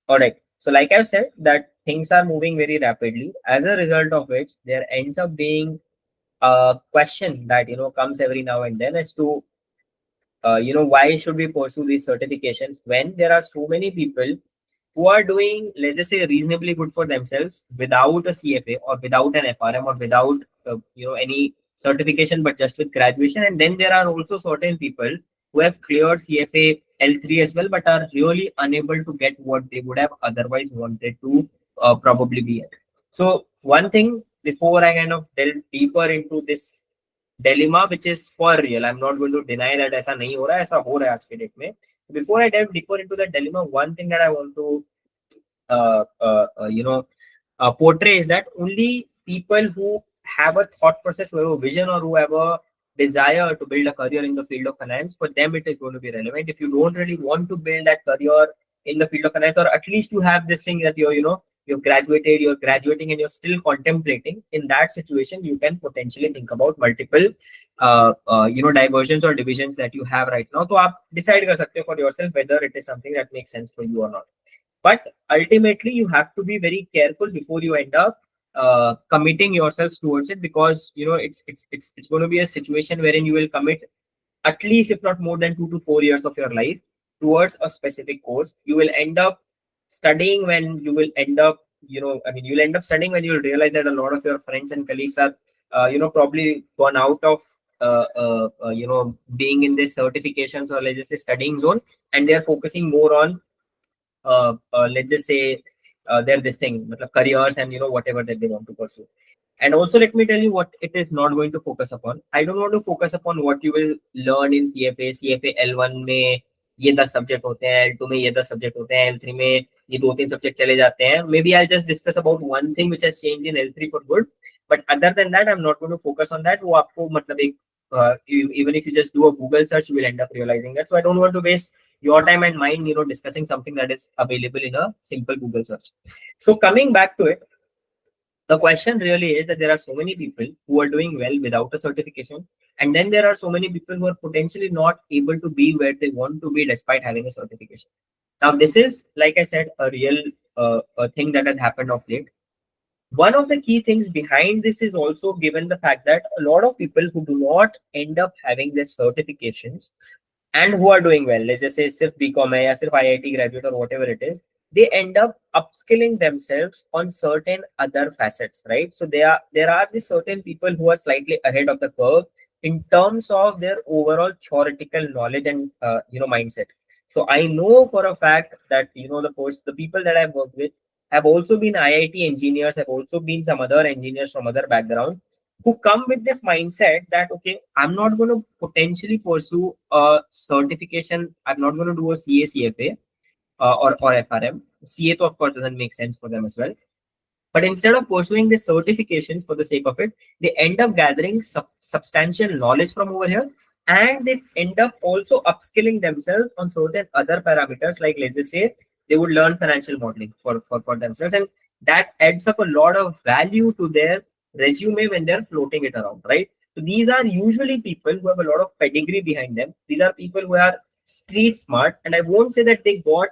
All right. So, like I've said, that things are moving very rapidly. As a result of which, there ends up being a question that comes every now and then as to why should we pursue these certifications when there are so many people who are doing, let's just say, reasonably good for themselves without a CFA or without an FRM or without any certification, but just with graduation. And then there are also certain people who have cleared CFA L3 as well, but are really unable to get what they would have otherwise wanted to probably be at. So one thing before I kind of delve deeper into this dilemma, which is for real, I'm not going to deny that ऐसा नहीं हो रहा है, ऐसा हो रहा है आज के डेट में. Before I delve deeper into that dilemma, one thing that I want to portray is that only people who have a thought process, who have a vision, or who have a desire to build a career in the field of finance, for them it is going to be relevant. If you don't really want to build that career in the field of finance, or at least you have this thing that you've graduated, you're graduating, and you're still contemplating, in that situation you can potentially think about multiple diversions or divisions that you have right now. So आप decide कर सकते हो for yourself whether it is something that makes sense for you or not. But ultimately you have to be very careful before you end up committing yourselves towards it, because it's going to be a situation wherein you will commit at least, if not more than 2 to 4 years of your life towards a specific course. You will end up studying when you will end up you'll end up studying when you'll realize that a lot of your friends and colleagues are probably gone out of being in this certifications, or let's just say studying zone, and they are focusing more on let's just say their this thing, careers, and whatever that they want to pursue. And also, let me tell you what it is not going to focus upon. I don't want to focus upon what you will learn in CFA. CFA L1 में ये 10 subject होते हैं, L2 में ये 10 subject होते हैं, L3 में ये 2-3 सब्जेक्ट चले जाते हैं. Maybe I'll just discuss about one thing which has changed in L3 for good, but other than that I'm not going to focus on that. वो आपको मतलब एक even if you just do a Google search, you will end up realizing that. So I don't want to waste your time and mine, discussing something that is available in a simple Google search. So coming back to it, the question really is that there are so many people who are doing well without a certification, and then there are so many people who are potentially not able to be where they want to be despite having a certification. Now, this is, like I said, a real a thing that has happened of late. One of the key things behind this is also given the fact that a lot of people who do not end up having their certifications and who are doing well, let's just say सिर्फ BCom है या सिर्फ IIT graduate or whatever it is, they end up upskilling themselves on certain other facets, right? So there are these certain people who are slightly ahead of the curve in terms of their overall theoretical knowledge and mindset. So I know for a fact that the people that I've worked with have also been IIT engineers, have also been some other engineers from other backgrounds, who come with this mindset that, okay, I'm not going to potentially pursue a certification. I'm not going to do a CA, CFA or FRM. CA, of course, doesn't make sense for them as well. But instead of pursuing the certifications for the sake of it, they end up gathering substantial knowledge from over here, and they end up also upskilling themselves on certain other parameters. Like, let's just say they would learn financial modeling for themselves, and that adds up a lot of value to their resume when they're floating it around, right? So these are usually people who have a lot of pedigree behind them. These are people who are street smart, and I won't say that they got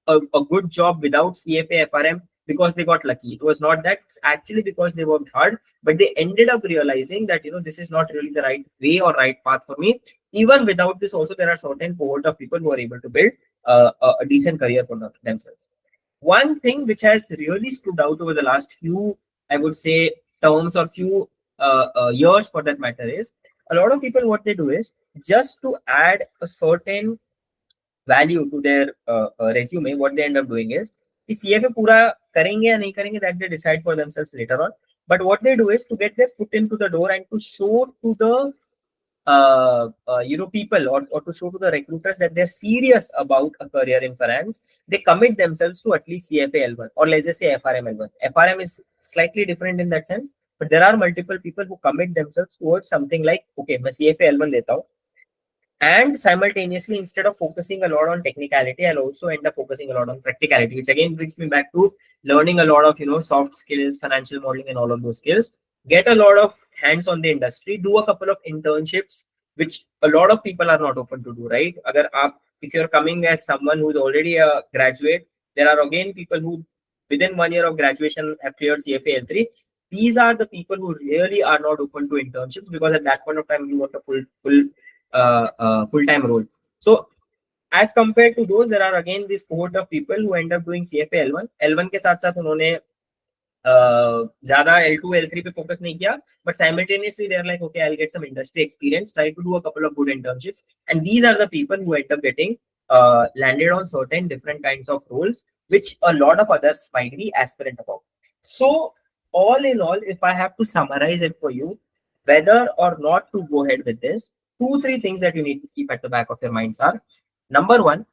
a good job without CFA, FRM because they got lucky. It was not that. It's actually because they worked hard, but they ended up realizing that this is not really the right way or right path for me. Even without this, also there are certain cohort of people who are able to build a decent career for themselves. One thing which has really stood out over the last few, I would say, terms or few years for that matter, is a lot of people, what they do is, just to add a certain value to their resume, what they end up doing is कि CFA पूरा करेंगे या नहीं करेंगे, that they decide for themselves later on. But what they do is to get their foot into the door and to show to the people, or to show to the recruiters that they're serious about a career in finance. They commit themselves to at least CFA L1, or let's just say FRM L1. FRM is slightly different in that sense, but there are multiple people who commit themselves towards something like, okay, मैं CFA L1 लेता हूँ, and simultaneously, instead of focusing a lot on technicality, I'll also end up focusing a lot on practicality, which again brings me back to learning a lot of soft skills, financial modeling, and all of those skills. Get a lot of hands on the industry, do a couple of internships, which a lot of people are not open to do, right? If you're coming as someone who's already a graduate, There are again people who within 1 year of graduation have cleared CFA L3. These are the people who really are not open to internships, because at that point of time you want a full-time role. So as compared to those, there are again this cohort of people who end up doing CFA L1. L1 के साथ साथ उन्होंने ज़्यादा L2 L3 पे focus नहीं किया, but simultaneously they're like, okay, I'll get some industry experience, try to do a couple of good internships, and these are the people who end up getting landed on certain different kinds of roles, which a lot of others might be aspirant about. So all in all, if I have to summarize it for you, whether or not to go ahead with this, 2-3 things that you need to keep at the back of your minds are: number one,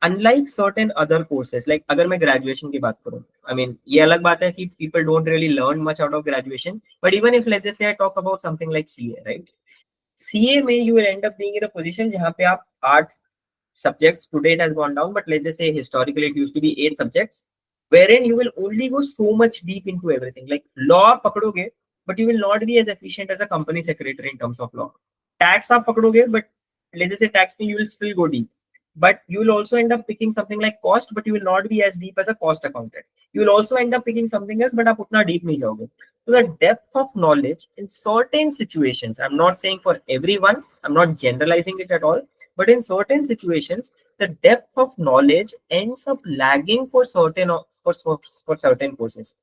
unlike certain other courses, like अगर मैं graduation की बात करूँ, I mean ये अलग बात है कि people don't really learn much out of graduation, but even if let's just say I talk about something like CA, right? CA में you will end up being in a position जहाँ पे आप 8 subjects, today it has gone down, but let's just say historically it used to be 8 subjects, wherein you will only go so much deep into everything. Like law पकड़ोगे, but you will not be as efficient as a company secretary in terms of law. Tax आप पकड़ोगे, but let's just say tax में you will still go deep. But you will also end up picking something like cost, but you will not be as deep as a cost accountant. You will also end up picking something else, but आप उतना deep नहीं जाओगे. So the depth of knowledge in certain situations, I'm not saying for everyone, I'm not generalizing it at all, but in certain situations, the depth of knowledge ends up lagging for certain courses.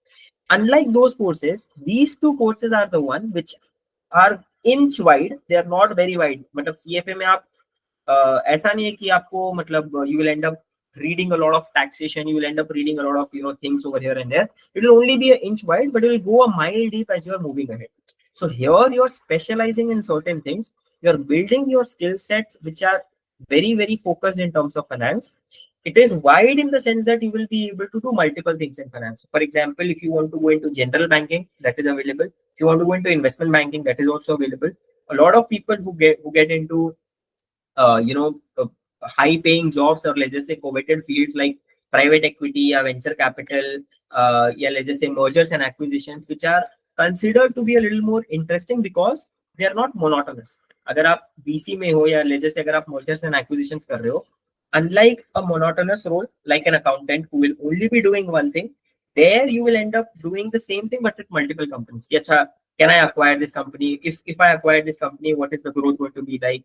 Unlike those courses, these two courses are the one which are inch wide. They are not very wide. मतलब CFA में आप ऐसा नहीं है कि आपको मतलब you will end up reading a lot of taxation, you will end up reading a lot of things over here and there. It will only be an inch wide, but it will go a mile deep as you are moving ahead. So here you're specializing in certain things. You're building your skill sets which are very, very focused in terms of finance. It is wide in the sense that you will be able to do multiple things in finance. For example, if you want to go into general banking, that is available. If you want to go into investment banking, that is also available. A lot of people who get into high paying jobs, or let's just say coveted fields like private equity or venture capital, let's just say mergers and acquisitions, which are considered to be a little more interesting because they are not monotonous. अगर आप BC में हो या let's just say अगर आप mergers and acquisitions कर रहे हो, unlike a monotonous role like an accountant who will only be doing one thing, there you will end up doing the same thing but with multiple companies. Achha, can I acquire this company? If I acquire this company, what is the growth going to be like?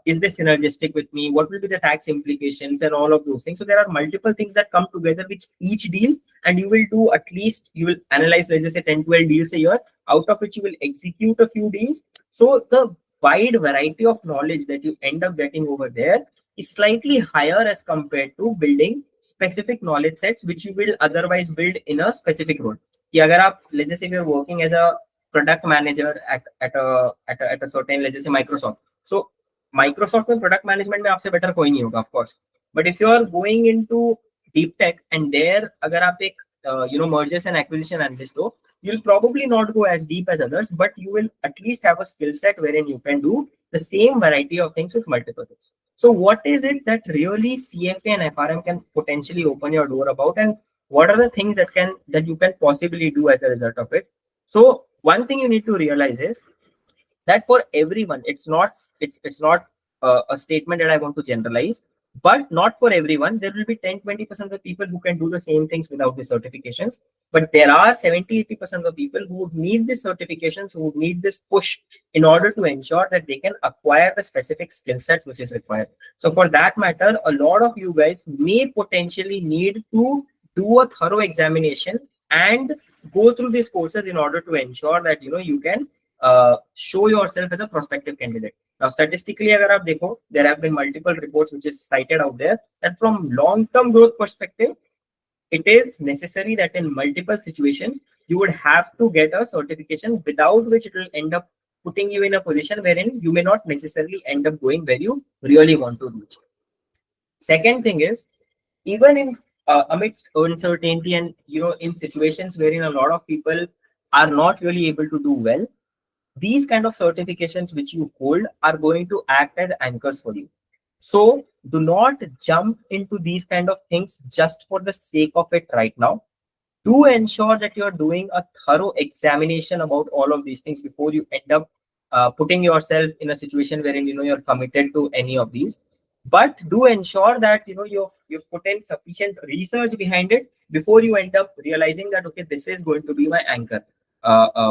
Is this synergistic with me? What will be the tax implications and all of those things? So there are multiple things that come together with each deal, and you will do at least, you will analyze, let's just say 10-12 deals a year, out of which you will execute a few deals. So the wide variety of knowledge that you end up getting over there is slightly higher as compared to building specific knowledge sets which you will otherwise build in a specific role. कि अगर आप, let's just say you're working as a product manager at a certain, let's just say Microsoft. So Microsoft में product management में आपसे better कोई नहीं होगा, of course. But if you are going into deep tech and there अगर आप एक mergers and acquisition analyst हो, you'll probably not go as deep as others, but you will at least have a skill set wherein you can do the same variety of things with multiple things. So what is it that really CFA and FRM can potentially open your door about, and what are the things that you can possibly do as a result of it? So one thing you need to realize is that for everyone, it's not a statement that I want to generalize, but not for everyone. There will be 10-20% of the people who can do the same things without the certifications, but there are 70-80% of the people who would need the certifications, who would need this push in order to ensure that they can acquire the specific skill sets which is required. So for that matter, a lot of you guys may potentially need to do a thorough examination and go through these courses in order to ensure that you can show yourself as a prospective candidate. Now, statistically, agar aap dekho, there have been multiple reports which is cited out there that from long-term growth perspective, it is necessary that in multiple situations, you would have to get a certification, without which it will end up putting you in a position wherein you may not necessarily end up going where you really want to reach. Second thing is, even in amidst uncertainty and in situations wherein a lot of people are not really able to do well, these kind of certifications which you hold are going to act as anchors for you. So do not jump into these kind of things just for the sake of it right now. Do ensure that you're doing a thorough examination about all of these things before you end up putting yourself in a situation wherein you're committed to any of these. but do ensure that you've put in sufficient research behind it before you end up realizing that okay, this is going to be my anchor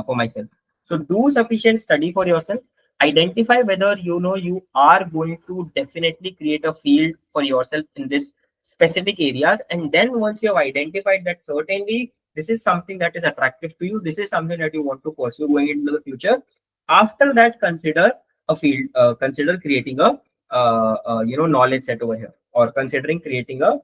for myself. So do sufficient study for yourself, identify whether you are going to definitely create a field for yourself in this specific areas, and then once you have identified that certainly this is something that is attractive to you, this is something that you want to pursue going into the future, after that consider a field, consider creating a knowledge set over here, or considering creating a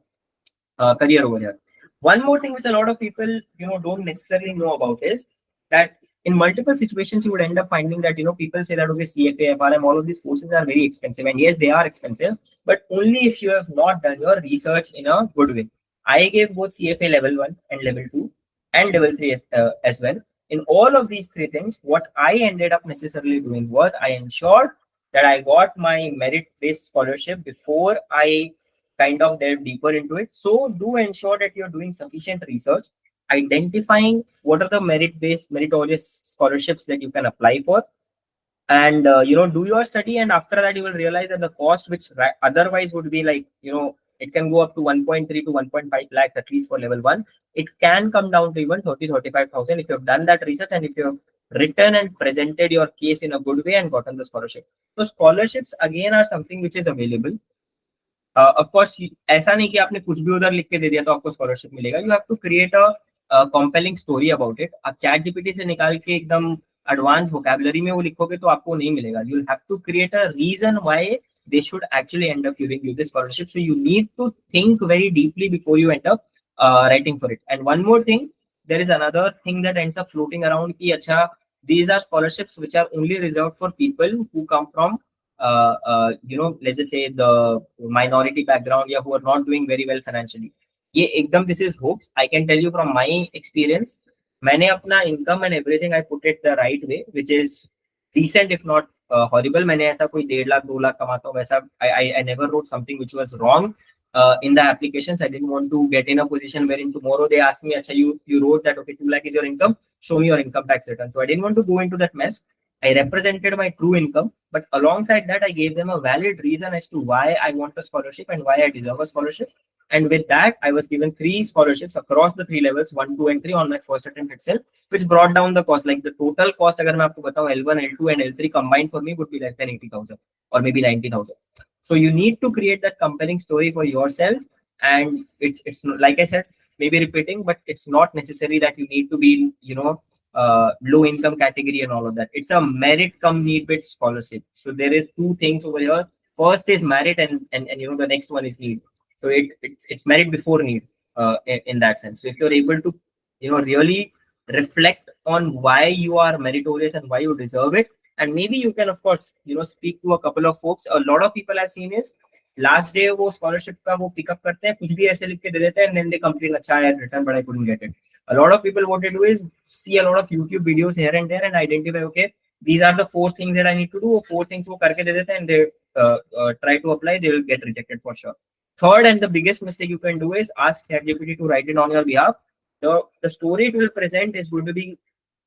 career over here. One more thing which a lot of people don't necessarily know about is that in multiple situations you would end up finding that people say that okay, CFA, FRM, all of these courses are very expensive, and yes, they are expensive, but only if you have not done your research in a good way. I gave both CFA level 1 and level 2 and level 3 as well. In all of these three things, what I ended up necessarily doing was I ensured that I got my merit-based scholarship before I kind of delve deeper into it. So do ensure that you're doing sufficient research, identifying what are the merit-based, meritorious scholarships that you can apply for, and do your study. And after that, you will realize that the cost, which otherwise would be like it can go up to 1.3 to 1.5 lakhs at least for level 1, it can come down to even 35,000 if you have done that research and if you have written and presented your case in a good way and gotten the scholarship. So scholarships again are something which is available. Of course ऐसा नहीं कि आपने कुछ भी उधर लिख के दे दिया तो आपको स्कॉलरशिप मिलेगा. You have to create a compelling story about it. आप चैट जीपीटी से निकाल के एकदम एडवांस वोकैबुलरी में वो लिखोगे तो आपको नहीं मिलेगा. You have to create a reason why they should actually end up giving you this scholarship. So you need to think very deeply before you end up writing for it. And one more thing, there is another thing that ends up floating around ki acha, these are scholarships which are only reserved for people who come from let's just say the minority background, yeah, who are not doing very well financially. ये एकदम this is hoax. I can tell you from my experience, मैंने अपना income and everything I put it the right way, which is decent if not horrible. मैंने ऐसा कोई 1.5 लाख 2 लाख कमाता हूँ वैसा I never wrote something which was wrong in the applications. I didn't want to get in a position wherein tomorrow they ask me, acha, you wrote that okay 2 lakh is your income, show me your income tax return. So I didn't want to go into that mess. I represented my true income, but alongside that, I gave them a valid reason as to why I want a scholarship and why I deserve a scholarship. And with that, I was given 3 scholarships across the 3 levels, 1, 2, and 3 on my first attempt itself, which brought down the cost. Like the total cost, agar main aapko batau, L1, L2, and L3 combined for me would be less than 80,000 or maybe 90,000. So you need to create that compelling story for yourself. And it's like I said, maybe repeating, but it's not necessary that you need to be, low income category and all of that. It's a merit come need based scholarship. So there is 2 things over here. First is merit, and the next one is need. So it's merit before need in that sense. So if you're able to really reflect on why you are meritorious and why you deserve it, and maybe you can of course speak to a couple of folks. A lot of people I've seen is last day वो scholarship का वो pickup करते हैं, कुछ भी ऐसे लिख के दे देते हैं, and then they complain, अच्छा I had written but I couldn't get it. A lot of people what they do is see a lot of YouTube videos here and there and identify, okay, these are the 4 things that I need to do. 4 things वो करके दे देते हैं and they try to apply, they will get rejected for sure. Third and the biggest mistake you can do is ask ChatGPT to write it on your behalf. The story it will present is going to be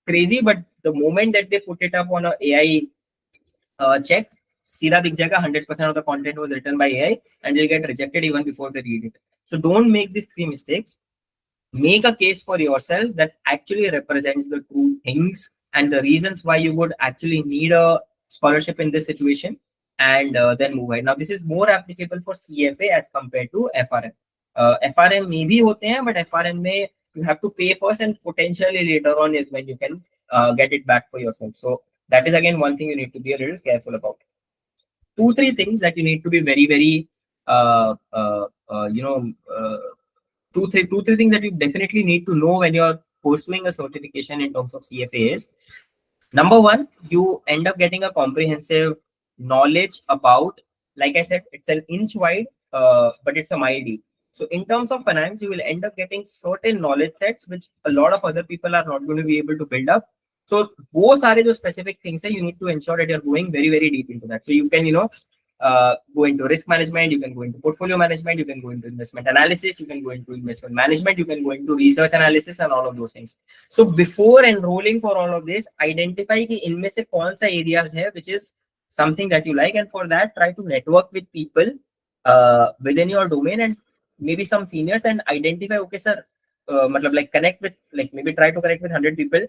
crazy, but the moment that they put it up on a AI check, सीधा दिख जाएगा 100% of the content was written by AI and you'll get rejected even before they read it. So don't make these 3 mistakes. Make a case for yourself that actually represents the true things and the reasons why you would actually need a scholarship in this situation, and then move ahead. Now this is more applicable for CFA as compared to FRM. FRM may be hote hain, but FRM may you have to pay first and potentially later on is when you can get it back for yourself. So that is again one thing you need to be a little careful about. 2-3 things that you need to be very, very, two, three things that you definitely need to know when you're pursuing a certification in terms of CFA is, number 1, you end up getting a comprehensive knowledge about, like I said, it's an inch wide, but it's a mile deep. So in terms of finance, you will end up getting certain knowledge sets, which a lot of other people are not going to be able to build up. So वो सारे जो specific things है, you need to ensure that you're going very, very deep into that. So you can, go into risk management, you can go into portfolio management, you can go into investment analysis, you can go into investment management, you can go into research analysis and all of those things. So before enrolling for all of this, identify कि इनमें से कौन सा areas है which is something that you like, and for that try to network with people within your domain, and maybe some seniors, and identify, okay sir, matlab, like connect with, like maybe try to connect with 100 people,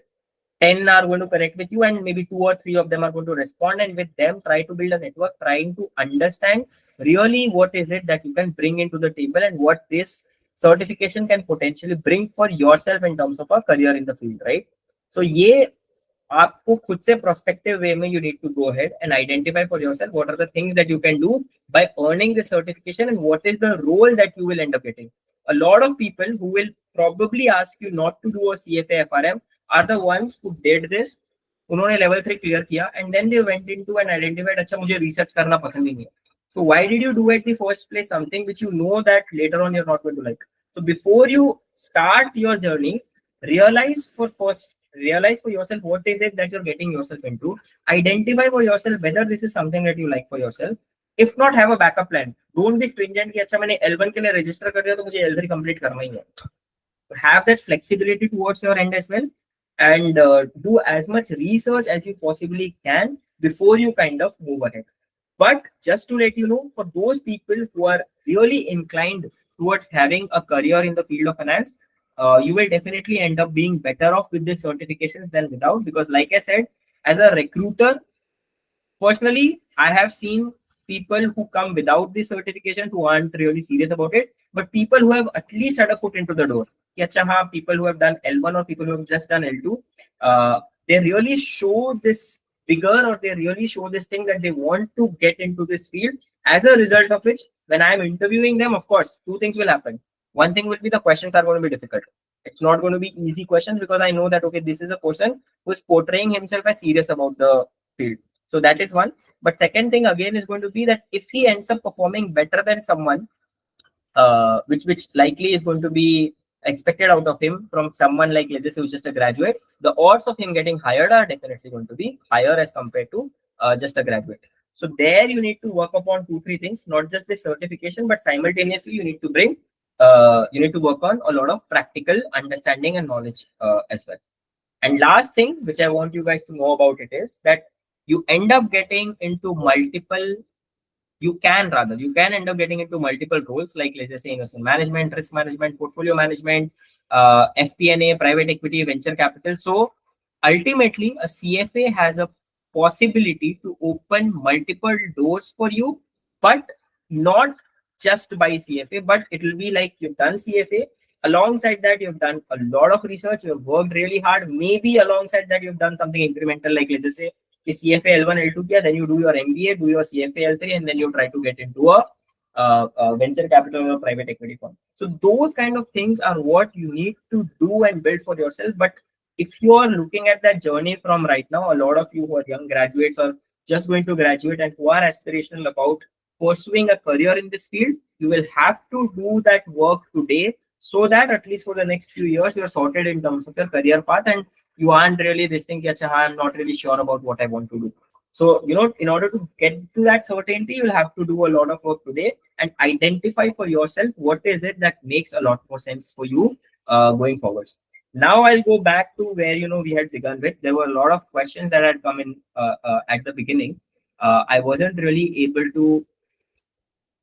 10 are going to connect with you, and maybe 2 or 3 of them are going to respond, and with them try to build a network, trying to understand really what is it that you can bring into the table, and what this certification can potentially bring for yourself in terms of a career in the field, right? So ये आपको खुद से prospective way में you need to go ahead and identify for yourself what are the things that you can do by earning the certification, and what is the role that you will end up getting. A lot of people who will probably ask you not to do a CFA FRM are the ones who did this. उन्होंने level 3 clear किया, and then they went into and identified, अच्छा मुझे research करना पसंद ही नहीं है. So why did you do at the first place something which you know that later on you're not going to like? So before you start your journey, realize for yourself what is it that you're getting yourself into. Identify for yourself whether this is something that you like for yourself. If not, have a backup plan. Don't be stringent कि अच्छा मैंने L1 के लिए register कर दिया तो मुझे L3 complete करना ही है. Have that flexibility towards your end as well, and do as much research as you possibly can before you kind of move ahead. But just to let you know, for those people who are really inclined towards having a career in the field of finance, you will definitely end up being better off with these certifications than without, because like I said, as a recruiter, personally, I have seen people who come without these certifications who aren't really serious about it, but people who have at least had a foot into the door. कि अच्छा हाँ, people who have done L1 or people who have just done L2, they really show this vigor, or they really show this thing that they want to get into this field. As a result of which, when I am interviewing them, of course, 2 things will happen. One thing will be the questions are going to be difficult. It's not going to be easy questions, because I know that, okay, this is a person who's portraying himself as serious about the field. So that is one. But second thing again is going to be that if he ends up performing better than someone, which likely is going to be expected out of him from someone like, let's just say, who's just a graduate, the odds of him getting hired are definitely going to be higher as compared to just a graduate. So there you need to work upon 2-3 things, not just the certification, but simultaneously you need to bring, you need to work on a lot of practical understanding and knowledge as well. And last thing which I want you guys to know about it is that you end up getting into multiple, you can end up getting into multiple roles, like let's just say investment management, risk management, portfolio management, FP&A, private equity, venture capital. So ultimately, a CFA has a possibility to open multiple doors for you, but not just by CFA, but it will be like you've done CFA. Alongside that, you've done a lot of research, you've worked really hard. Maybe alongside that, you've done something incremental, like let's just say CFA L1, L2 किया, then you do your MBA, do your CFA L3, and then you try to get into a venture capital or private equity fund. So those kind of things are what you need to do and build for yourself. But if you are looking at that journey from right now, a lot of you who are young graduates or just going to graduate and who are aspirational about pursuing a career in this field, you will have to do that work today, so that at least for the next few years you're sorted in terms of your career path, and you aren't really this thing, "Acha, I'm not really sure about what I want to do." So, in order to get to that certainty, you'll have to do a lot of work today and identify for yourself what is it that makes a lot more sense for you going forwards. Now I'll go back to where we had begun with. There were a lot of questions that had come in at the beginning. I wasn't really able to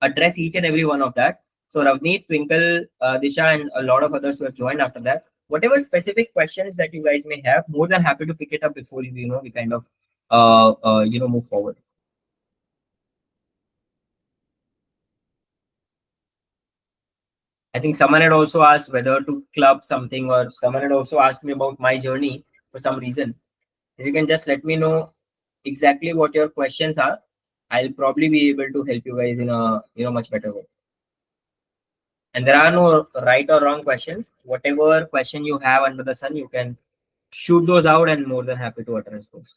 address each and every one of that. So Ravneet, Twinkle, Disha, and a lot of others who have joined after that. Whatever specific questions that you guys may have, more than happy to pick it up before we kind of move forward. I think someone had also asked whether to club something, or someone had also asked me about my journey for some reason. If you can just let me know exactly what your questions are, I'll probably be able to help you guys in a much better way. And there are no right or wrong questions. Whatever question you have under the sun, you can shoot those out, and more than happy to address those.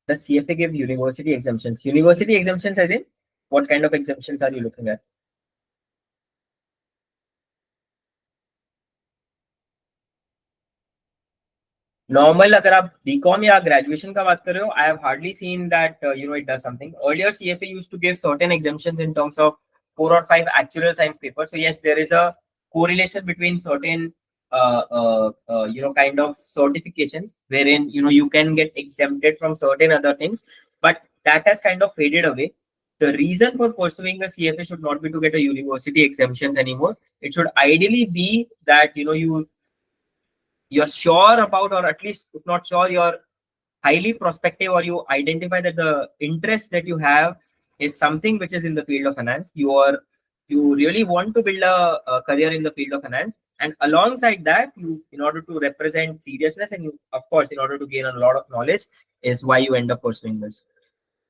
Does CFA give university exemptions? University exemptions as in what kind of exemptions are you looking at? Normal अगर आप BCom या graduation का बात कर रहे हो, I have hardly seen that it does something. Earlier CFA used to give certain exemptions in terms of 4 or 5 actuarial science papers. So yes, there is a correlation between certain kind of certifications wherein you can get exempted from certain other things, but that has kind of faded away. The reason for pursuing a CFA should not be to get a university exemptions anymore. It should ideally be that you're sure about, or at least if not sure, you're highly prospective, or you identify that the interest that you have is something which is in the field of finance. You really want to build a career in the field of finance, and alongside that, in order to represent seriousness, and of course in order to gain a lot of knowledge, is why you end up pursuing this.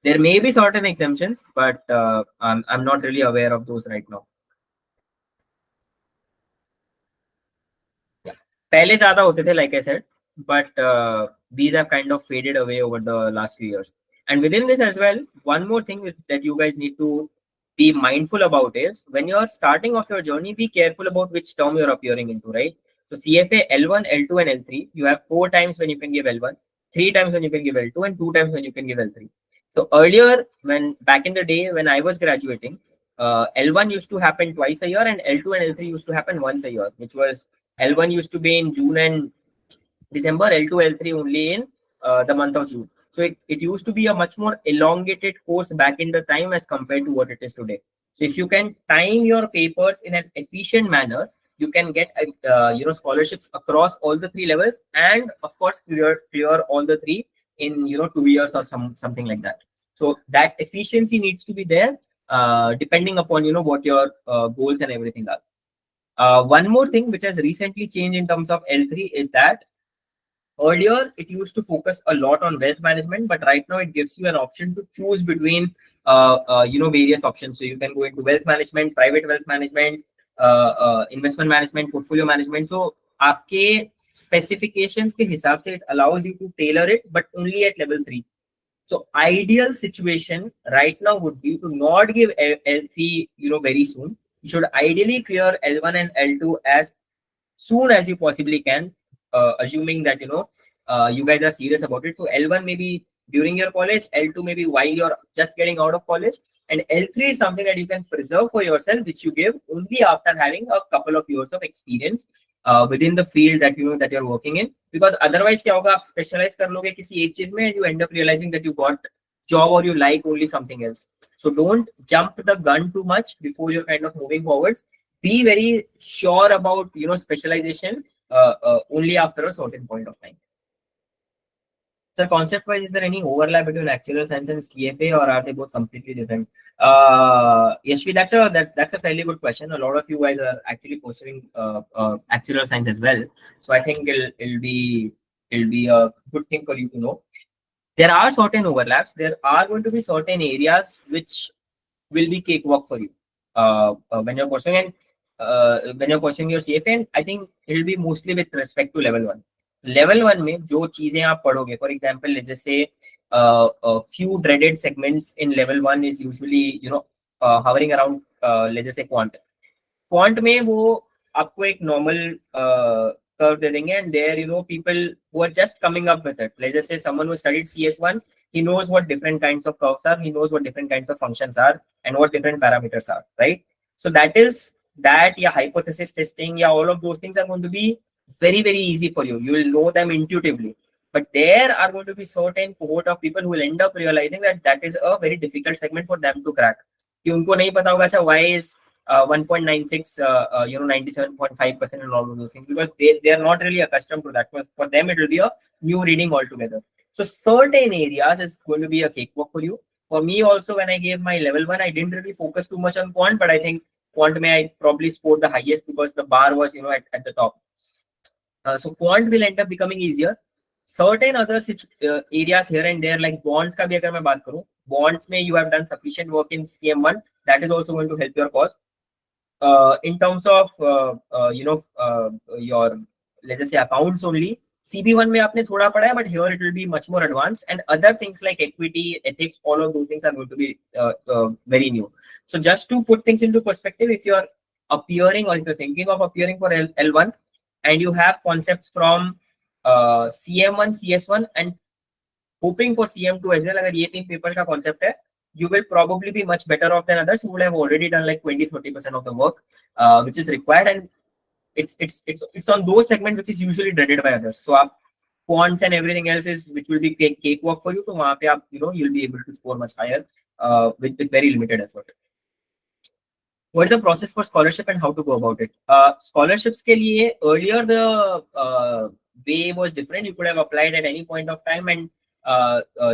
There may be certain exemptions, but I'm not really aware of those right now. Yeah. पहले ज़्यादा होते थे, like I said, but these have kind of faded away over the last few years. And within this as well, one more thing that you guys need to be mindful about is when you're starting off your journey, be careful about which term you're appearing into, right? So CFA L1, L2, and L3, you have 4 times when you can give L1, 3 times when you can give L2, and 2 times when you can give L3. So earlier, when back in the day when I was graduating, L1 used to happen twice a year, and L2 and L3 used to happen once a year, which was L1 used to be in June and December, L2, L3 only in the month of June. So it used to be a much more elongated course back in the time as compared to what it is today. So if you can time your papers in an efficient manner, you can get scholarships across all the 3 levels, and of course clear all the 3 in 2 years or something like that. So that efficiency needs to be there, depending upon what your goals and everything are. One more thing which has recently changed in terms of L3 is that earlier it used to focus a lot on wealth management, but right now it gives you an option to choose between various options. So you can go into wealth management, private wealth management, investment management, portfolio management. So आपके specifications के हिसाब से it allows you to tailor it, but only at level 3. So ideal situation right now would be to not give L3 very soon. You should ideally clear L1 and L2 as soon as you possibly can, assuming that you guys are serious about it. So L1 maybe during your college, L2 maybe while you're just getting out of college, and L3 is something that you can preserve for yourself, which you give only after having a couple of years of experience within the field that that you're working in. Because otherwise क्या होगा, आप specialize कर लोगे किसी एक चीज में, and you end up realizing that you got job or you like only something else. So don't jump the gun too much before you're kind of moving forwards. Be very sure about specialization only after a certain point of time. So concept wise, is there any overlap between actuarial science and CFA, or are they both completely different? Yashvi, that's a fairly good question. A lot of you guys are actually pursuing actuarial science as well, so I think it'll be a good thing for you to know. There are certain overlaps. There are going to be certain areas which will be cakewalk for you when you're pursuing, and when you're pursuing your CFA. And I think it'll be mostly with respect to level 1. Level 1 में जो चीजें आप पढ़ोगे, for example, let's just say a few dreaded segments in level 1 is usually hovering around let's just say quant में वो आपको एक normal curve दे देंगे, and there people who are just coming up with it. Let's just say someone who studied CS1, he knows what different kinds of curves are, he knows what different kinds of functions are, and what different parameters are, right? So that yeah, hypothesis testing, yeah, all of those things are going to be very, very easy for you. You will know them intuitively. But there are going to be certain cohort of people who will end up realizing that is a very difficult segment for them to crack. कि उनको नहीं पता होगा, अच्छा, why is 1.96 97.5% and all of those things, because they are not really accustomed to that. For them it will be a new reading altogether. So certain areas is going to be a cakewalk for you. For me also, when I gave my level 1, I didn't really focus too much on quant, but I think quant may I probably scored the highest because the bar was at the top. So quant will end up becoming easier. Certain other areas here and there, like bonds का भी अगर मैं बात करूँ, bonds में you have done sufficient work in CM1, that is also going to help your cause. In terms of your, let's just say, accounts only, CB1 में आपने थोड़ा पढ़ा है, but here it will be much more advanced, and other things like equity, ethics, all of those things are going to be very new. So just to put things into perspective, if you are appearing, or if you're thinking of appearing for L1, and you have concepts from CM1, CS1 and hoping for CM2 as well. अगर ये तीन paper का concept है, you will probably be much better off than others who would have already done like 20-30% of the work which is required, and it's on those segments which is usually dreaded by others. So आप quants and everything else is which will be cakewalk for you. तो वहाँ पे आप you'll be able to score much higher with very limited effort. What is the process for scholarship and how to go about it? Scholarships के लिए earlier the way was different. You could have applied at any point of time and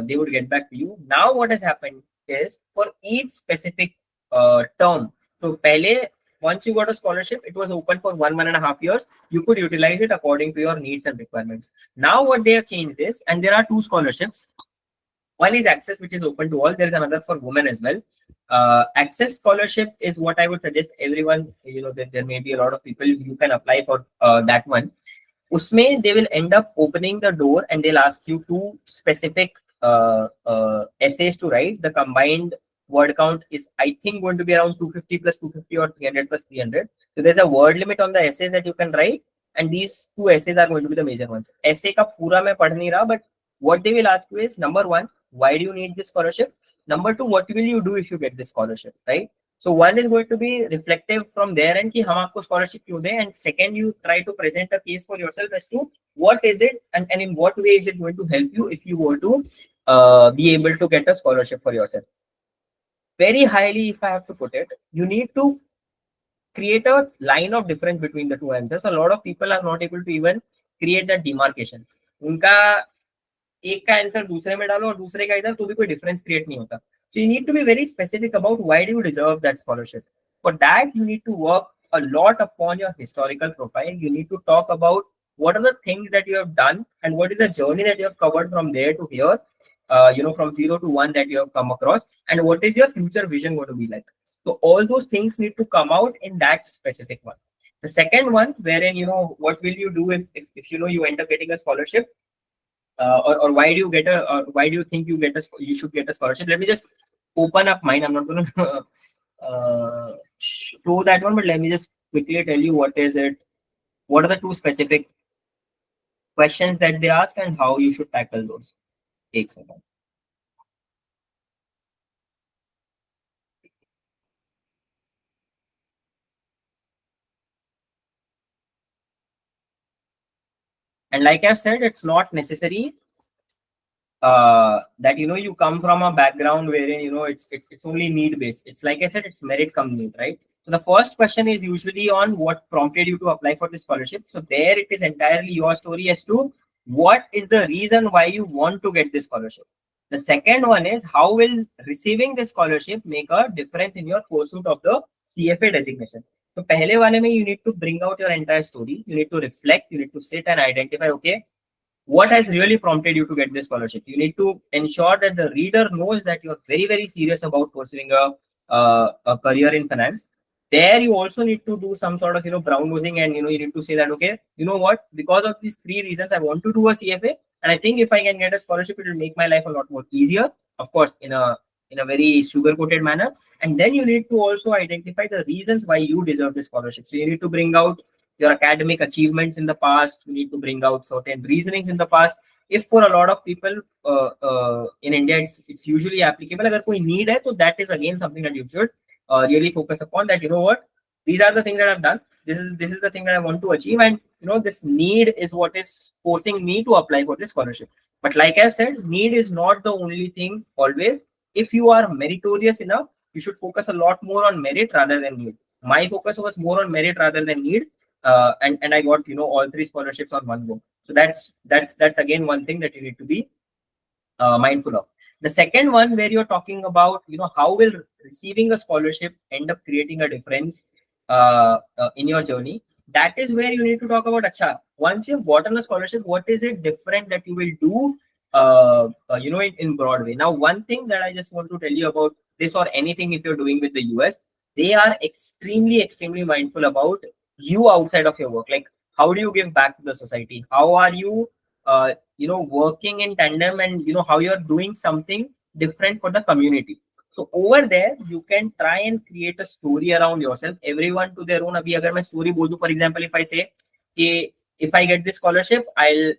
they would get back to you. Now what has happened is for each specific term. So पहले once you got a scholarship, it was open for 1.5 years. You could utilize it according to your needs and requirements. Now what they have changed is, and there are two scholarships. One is Access, which is open to all. There is another for women as well. Access scholarship is what I would suggest everyone. There may be a lot of people you can apply for that one. Usme they will end up opening the door and they'll ask you two specific essays to write. The combined word count is, I think, going to be around 250 plus 250 or 300 plus 300. So there's a word limit on the essays that you can write, and these two essays are going to be the major ones. Essay ka pura main padh nahi raha, but what they will ask you is, number one, why do you need this scholarship? Number two, what will you do if you get this scholarship, right? So one is going to be reflective from there and ki hum aapko scholarship kyun de, and second, you try to present a case for yourself as to what is it and in what way is it going to help you if you were to be able to get a scholarship for yourself. Very highly, if I have to put it, you need to create a line of difference between the two answers. A lot of people are not able to even create that demarcation. उनका एक का answer दूसरे में डालो और दूसरे का इधर, तो भी कोई डिफरेंस क्रिएट नहीं होता. So you need to be very specific about why do you deserve that scholarship. For that, you need to work a lot upon your historical profile. You need to talk about what are the things that you have done and what is the journey that you have covered from there to here. From 0 to 1 that you have come across, and what is your future vision going to be like. So all those things need to come out in that specific one. The second one, wherein what will you do if you end up getting a scholarship, or why do you get why do you think you should get a scholarship? Let me just open up mine. I'm not going to show that one, but let me just quickly tell you what is it. What are the two specific questions that they ask and how you should tackle those. Take some time. And like I've said, it's not necessary that you come from a background wherein it's only need based. It's like I said, it's merit come need, right? So the first question is usually on what prompted you to apply for the scholarship. So there it is entirely your story as to what is the reason why you want to get this scholarship. The second one is how will receiving the scholarship make a difference in your pursuit of the CFA designation. So pehle wale mein you need to bring out your entire story. You need to reflect. You need to sit and identify, okay, what has really prompted you to get this scholarship. You need to ensure that the reader knows that you're very, very serious about pursuing a career in finance. There you also need to do some sort of brown nosing, and you need to say that, okay, you know what, because of these three reasons I want to do a CFA, and I think if I can get a scholarship, it will make my life a lot more easier, of course, in a very sugar coated manner. And then you need to also identify the reasons why you deserve this scholarship. So you need to bring out your academic achievements in the past. You need to bring out certain reasonings in the past. If for a lot of people in India, it's usually applicable. Agar koi need hai, so that is again something that you should really focus upon. That what, these are the things that I've done. This is the thing that I want to achieve, and this need is what is forcing me to apply for this scholarship. But like I said, need is not the only thing always. If you are meritorious enough, you should focus a lot more on merit rather than need. My focus was more on merit rather than need. And I got all three scholarships on one go. So that's again one thing that you need to be mindful of. The second one, where you're talking about how will receiving a scholarship end up creating a difference in your journey, that is where you need to talk about, acha, once you've gotten a scholarship, what is it different that you will do in broad way. Now, one thing that I just want to tell you about this, or anything if you're doing with the US, they are extremely mindful about you outside of your work. Like, how do you give back to the society? How are you working in tandem, and how you're doing something different for the community. So over there, you can try and create a story around yourself. Everyone to their own. Abhi agar main story bol do, for example, if I say, if I get this scholarship, I'll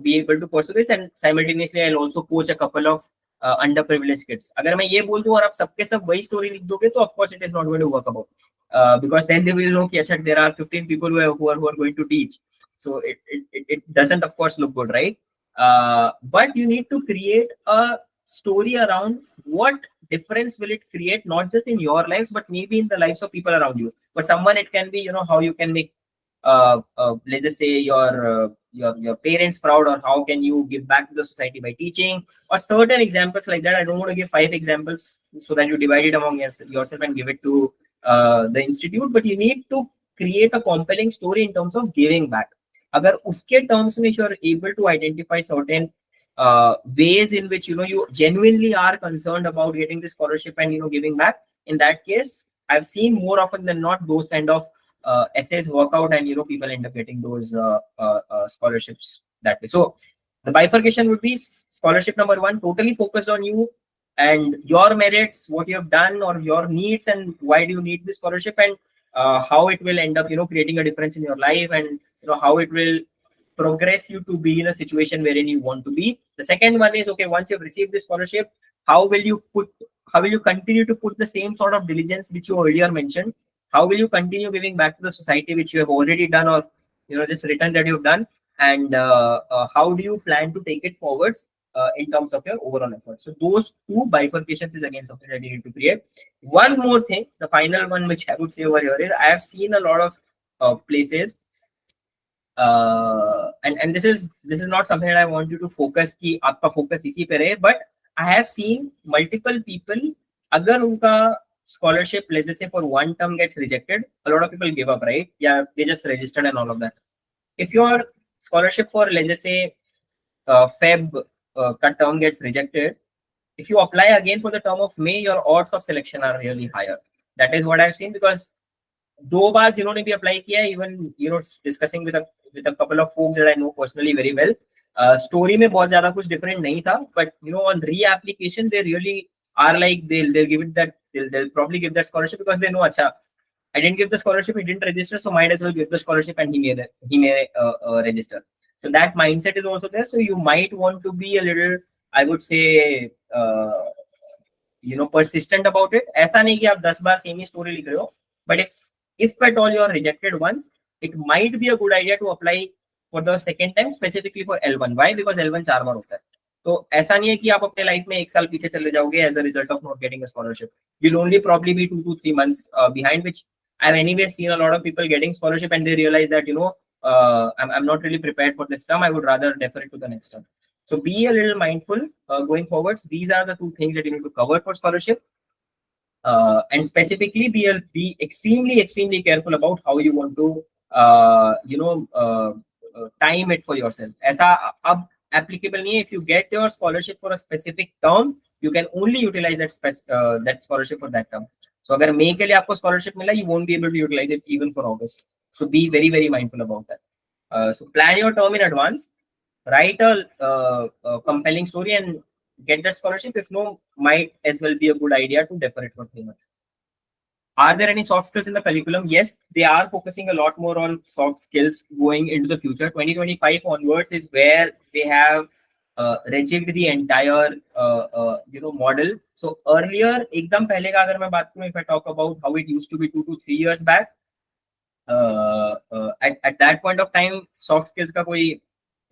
be able to pursue this, and simultaneously I'll also coach a couple of underprivileged kids. अगर मैं ये बोल दूं और आप सबके सब वही story लिख दोगे तो of course it is not going to work about, because then they will know कि अच्छा there are 15 people who are going to teach, so it doesn't of course look good, right? But you need to create a story around what difference will it create, not just in your lives but maybe in the lives of people around you. For someone it can be, how you can make let's just say your parents proud, or how can you give back to the society by teaching, or certain examples like that. I don't want to give 5 examples so that you divide it among yourself and give it to the institute, but you need to create a compelling story in terms of giving back. अगर उसके terms में you are able to identify certain ways in which you genuinely are concerned about getting this scholarship and giving back, in that case I've seen more often than not those kind of essays work out, and people end up getting those scholarships that way. So the bifurcation would be scholarship number 1 totally focused on you and your merits, what you have done, or your needs, and why do you need this scholarship, and how it will end up creating a difference in your life, and how it will progress you to be in a situation wherein you want to be. The second one is, okay, once you've received this scholarship, how will you continue to put the same sort of diligence which you earlier mentioned? How will you continue giving back to the society which you have already done, or just written that you've done, and how do you plan to take it forwards in terms of your overall effort? So those 2 bifurcations is again something that you need to create. One more thing, the final one which I would say over here is, I have seen a lot of places, and this is not something that I want you to focus कि आपका focus इसी पे रहे, but I have seen multiple people, अगर उनका scholarship, let's just say for one term gets rejected, a lot of people give up, right? Yeah, they just registered and all of that. If your scholarship for, let's just say, Feb term gets rejected, if you apply again for the term of May, your odds of selection are really higher. That is what I've seen, because 2 बार जिन्होंने भी apply किया है, even discussing with a couple of folks that I know personally very well, story में बहुत ज्यादा कुछ different नहीं था, but on reapplication they really are like, they'll give it that, they'll probably give that scholarship because they know, acha, I didn't give the scholarship, he didn't register, so might as well give the scholarship and he may register. So that mindset is also there. So you might want to be a little, I would say, persistent about it. ऐसा नहीं कि आप 10 बार same ही story लिख रहे हो, but if at all you are rejected once, it might be a good idea to apply for the second time, specifically for L1. Why? Because L1 4 बार होता है. तो ऐसा नहीं है कि आप अपने लाइफ में 1 साल पीछे चले जाओगे as a result of not getting a scholarship. You'll only probably be 2 to 3 months behind, which I've anyway seen a lot of people getting scholarship and they realize that I'm not really prepared for this term. I would rather defer it to the next term. So be a little mindful going forwards. These are the 2 things that you need to cover for scholarship. And specifically be extremely careful about how you want to time it for yourself. ऐसा अब applicable नहीं है. If you get your scholarship for a specific term, you can only utilize that scholarship for that term. So अगर May के लिए आपको scholarship मिला, you won't be able to utilize it even for August. So be very mindful about that. So plan your term in advance, write a compelling story and get that scholarship. If no, might as well be a good idea to defer it for 3 months. Are there any soft skills in the curriculum? Yes, they are focusing a lot more on soft skills going into the future. 2025 onwards is where they have rejigged the entire model. So earlier, एकदम पहले का अगर मैं बात करूं, if I talk about how it used to be 2 to 3 years back, at that point of time, soft skills का कोई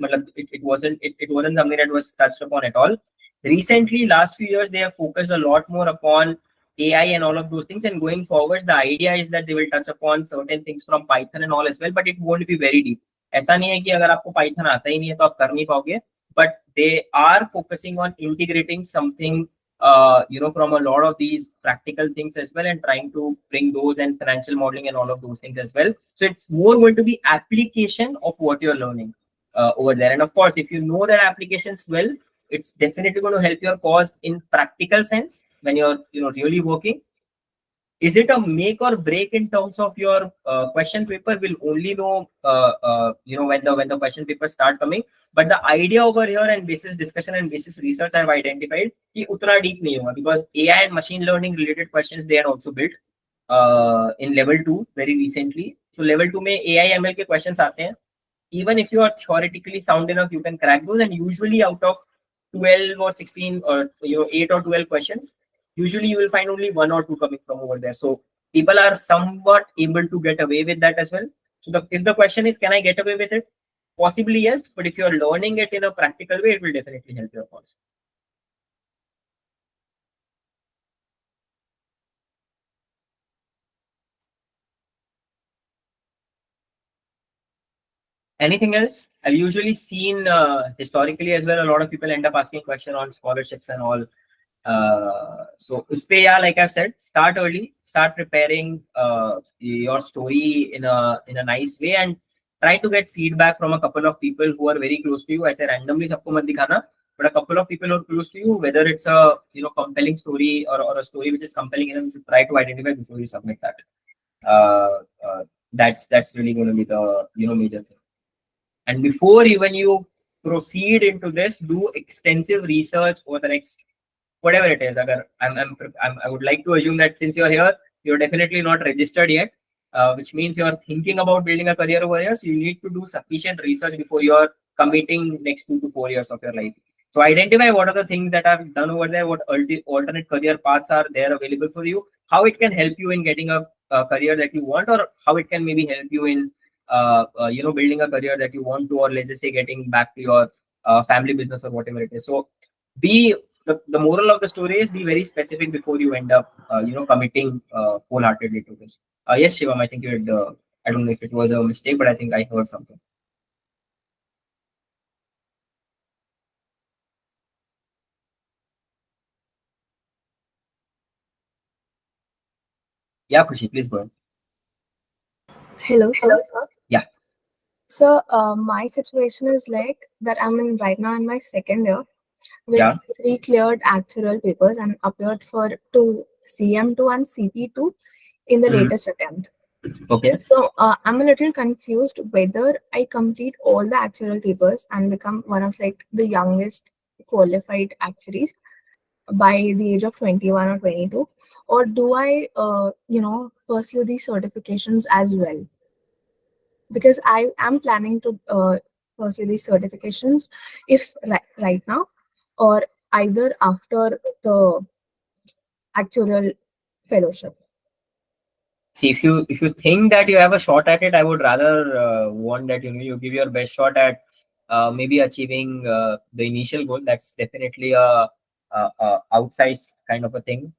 मतलब it wasn't something that was touched upon at all. Recently, last few years, they have focused a lot more upon AI and all of those things, and going forwards, the idea is that they will touch upon certain things from Python and all as well, but it won't be very deep. ऐसा नहीं है कि अगर आपको Python आता ही नहीं है तो आप कर नहीं पाओगे, but they are focusing on integrating something from a lot of these practical things as well, and trying to bring those and financial modeling and all of those things as well. So it's more going to be application of what you're learning over there. And of course, if you know that applications well, it's definitely going to help your cause in practical sense when you're really working. Is it a make or break in terms of your question paper? We'll only know when the question papers start coming. But the idea over here, and basis discussion and basis research, I've identified कि उतना deep नहीं होगा, because AI and machine learning related questions they are also built in level 2 very recently. So level 2 में AI ML के questions आते हैं. even if you are theoretically sound enough, you can crack those. And usually out of 12 or 16 or 8 or 12 questions, usually you will find only one or two coming from over there. So people are somewhat able to get away with that as well. So if the question is, can I get away with it? Possibly yes, but if you are learning it in a practical way, it will definitely help your cause. Anything else? I've usually seen historically as well, a lot of people end up asking questions on scholarships and all. So uspe, yeah, like I've said, start early, start preparing your story in a nice way, and try to get feedback from a couple of people who are very close to you. I say randomly sabko mat dikhana, but a couple of people who are close to you, whether it's a compelling story or a story which is compelling enough, you should try to identify before you submit that. Uh, that's really going to be the major thing. And before even you proceed into this, do extensive research over the next whatever it is. Agar I would like to assume that since you're here, you're definitely not registered yet, which means you're thinking about building a career over here. So you need to do sufficient research before you're committing next 2 to 4 years of your life. So identify what are the things that I've done over there, what alternate career paths are there available for you, how it can help you in getting a career that you want, or how it can maybe help you in building a career that you want to, or let's just say getting back to your family business or whatever it is. So be the moral of the story is, be very specific before you end up committing wholeheartedly to this. Yes, Shivam, I think you had I don't know if it was a mistake, but I think I heard something. Yeah, Khushi, please go ahead. Hello, sir. Yeah. So, my situation is like that I'm in right now in my second year with Yeah. 3 cleared actuarial papers and appeared for 2 CM2 and CP2 in the Mhm. latest attempt. Okay. So, I'm a little confused whether I complete all the actuarial papers and become one of like the youngest qualified actuaries by the age of 21 or 22, or do I, pursue these certifications as well? Because I am planning to pursue these certifications if right now or either after the actual fellowship. See, if you think that you have a shot at it, I would rather want that you give your best shot at maybe achieving the initial goal. That's definitely a outsized kind of a thing.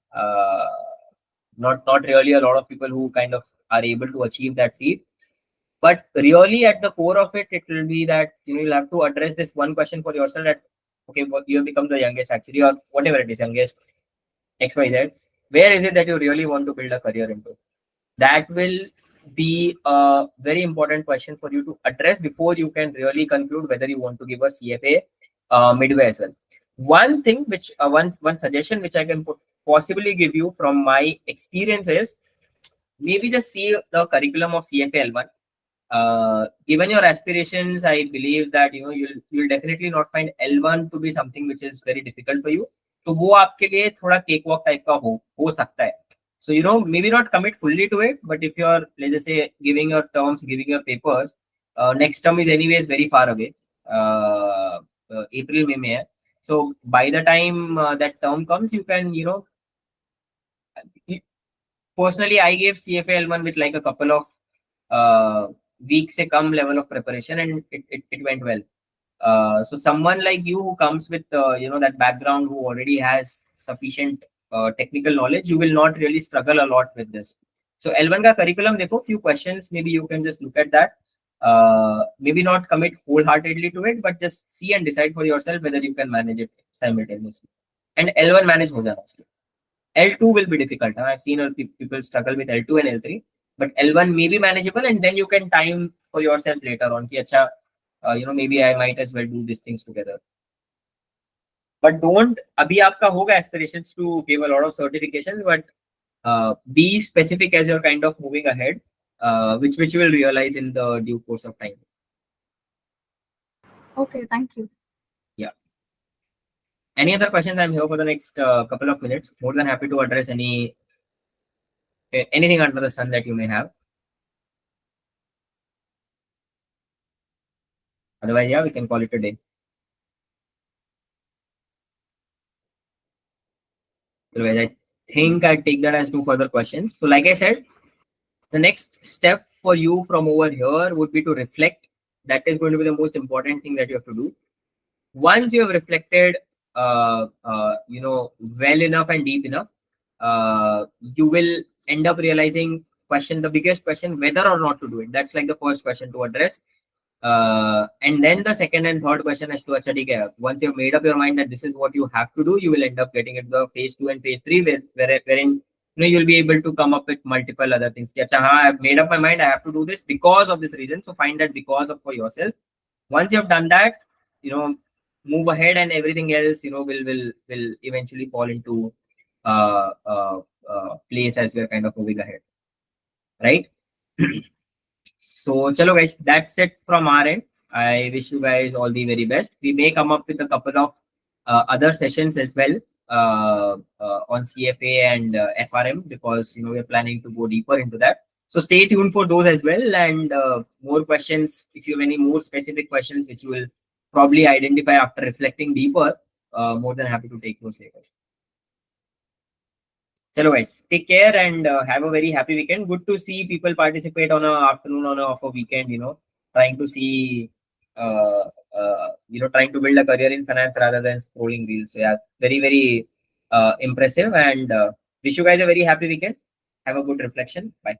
Not really a lot of people who kind of are able to achieve that feat. But really, at the core of it, it will be that you'll have to address this one question for yourself: that okay, what you have become the youngest actually, or whatever it is, youngest XYZ. Where is it that you really want to build a career into? That will be a very important question for you to address before you can really conclude whether you want to give a CFA midway as well. One thing which one suggestion which I can possibly give you from my experience is, maybe just see the curriculum of CFA L1. Given your aspirations, I believe that you'll definitely not find L1 to be something which is very difficult for you. तो वो आपके लिए थोड़ा cake walk type का हो सकता है. So maybe not commit fully to it, but if you're, let's just say, giving your terms, giving your papers, next term is anyways very far away. April May में है. So by the time that term comes, you can personally, I gave CFA L1 with like a couple of weeks से कम level of preparation, and it went well. So someone like you who comes with that background, who already has sufficient technical knowledge, you will not really struggle a lot with this. So L1 का curriculum देखो, few questions, maybe you can just look at that. Maybe not commit wholeheartedly to it, but just see and decide for yourself whether you can manage it simultaneously. And L1 manage हो जाना चाहिए. L2 will be difficult. I've seen people struggle with L2 and L3, but L1 may be manageable, and then you can time for yourself later on. Ki, acha, maybe I might as well do these things together. But don't, abhi aapka hoga aspirations to give a lot of certifications, but be specific as you're kind of moving ahead, which you will realize in the due course of time. Okay, thank you. Yeah. Any other questions? I'm here for the next couple of minutes. More than happy to address anything under the sun that you may have. Otherwise, yeah, we can call it a day. So guys, I think I take that as 2 further questions. So like I said, the next step for you from over here would be to reflect. That is going to be the most important thing that you have to do. Once you have reflected, well enough and deep enough, you will end up realizing the biggest question, whether or not to do it. That's like the first question to address. And then the second and third question is to acha, theek hai, once you have made up your mind that this is what you have to do, you will end up getting into the phase 2 and phase 3, wherein you'll be able to come up with multiple other things. Acha, I've made up my mind, I have to do this because of this reason. So find that because of for yourself. Once you have done that, move ahead, and everything else, will eventually fall into place as we're kind of moving ahead, right? So, chalo guys, that's it from our end. I wish you guys all the very best. We may come up with a couple of other sessions as well on CFA and FRM, because we're planning to go deeper into that. So stay tuned for those as well, and more questions. If you have any more specific questions, which you will probably identify after reflecting deeper, more than happy to take those later. Chalo guys, take care and have a very happy weekend. Good to see people participate on a afternoon on a off a weekend, trying to see, trying to build a career in finance rather than scrolling reels. So yeah, very, very impressive, and wish you guys a very happy weekend. Have a good reflection. Bye.